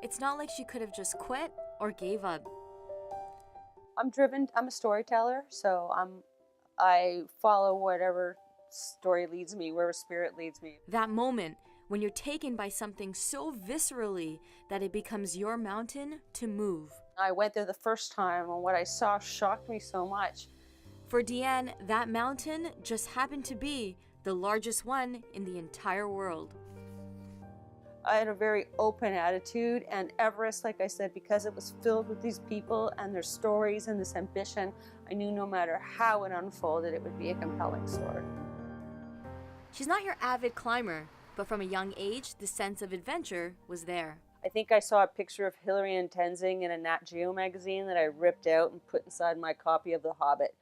it's not like she could have just quit or gave up. I'm driven, I'm a storyteller, so I follow whatever story leads me, wherever spirit leads me. That moment when you're taken by something so viscerally that it becomes your mountain to move. I went there the first time, and what I saw shocked me so much. For Dianne, that mountain just happened to be the largest one in the entire world. I had a very open attitude, and Everest, like I said, because it was filled with these people and their stories and this ambition, I knew no matter how it unfolded, it would be a compelling story. She's not your avid climber, but from a young age, the sense of adventure was there. I think I saw a picture of Hilary and Tenzing in a Nat Geo magazine that I ripped out and put inside my copy of The Hobbit.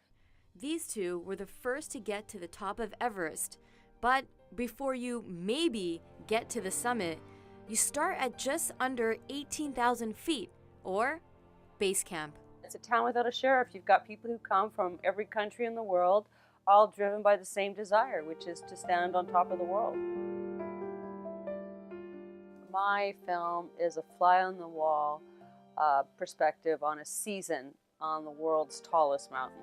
These two were the first to get to the top of Everest, but before you maybe get to the summit, you start at just under 18,000 feet, or base camp. It's a town without a sheriff. You've got people who come from every country in the world, all driven by the same desire, which is to stand on top of the world. My film is a fly-on-the-wall perspective on a season on the world's tallest mountain.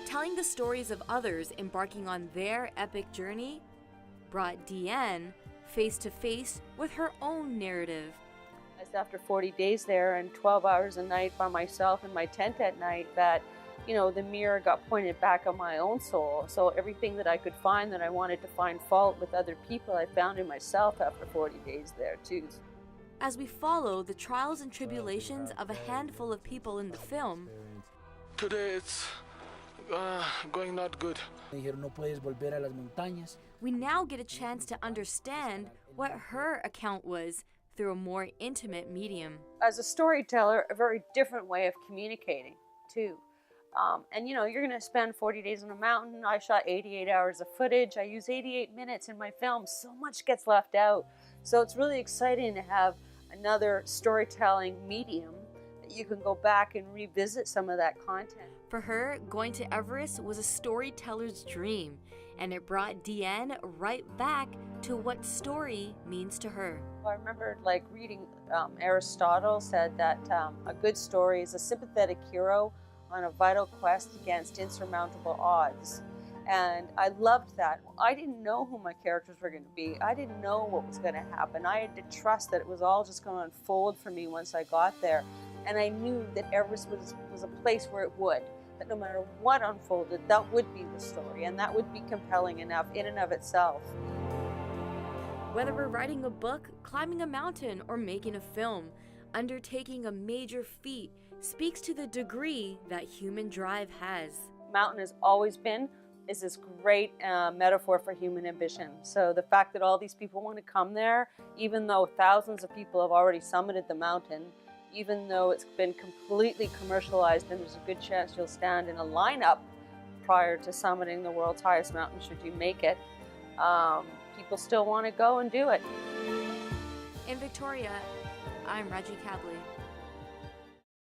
Telling the stories of others embarking on their epic journey brought Dianne face to face with her own narrative. It's after 40 days there and 12 hours a night by myself in my tent at night that, you know, the mirror got pointed back on my own soul. So everything that I could find that I wanted to find fault with other people, I found in myself after 40 days there too. As we follow the trials and tribulations of a handful of people in the film, today it's going not good. We now get a chance to understand what her account was through a more intimate medium. As a storyteller, a very different way of communicating too. And you know, you're gonna spend 40 days on a mountain. I shot 88 hours of footage. I use 88 minutes in my film. So much gets left out. So it's really exciting to have another storytelling medium that you can go back and revisit some of that content. For her, going to Everest was a storyteller's dream, and it brought Dianne right back to what story means to her. I remember reading Aristotle said that a good story is a sympathetic hero on a vital quest against insurmountable odds. And I loved that. I didn't know who my characters were going to be. I didn't know what was going to happen. I had to trust that it was all just going to unfold for me once I got there. And I knew that Everest was a place where it would. That no matter what unfolded, that would be the story, and that would be compelling enough in and of itself. Whether we're writing a book, climbing a mountain, or making a film, undertaking a major feat speaks to the degree that human drive has. Mountain has always been is this great metaphor for human ambition. So the fact that all these people want to come there, even though thousands of people have already summited the mountain, even though it's been completely commercialized and there's a good chance you'll stand in a lineup prior to summiting the world's highest mountain should you make it, people still want to go and do it. In Victoria, I'm Rajie Kabli.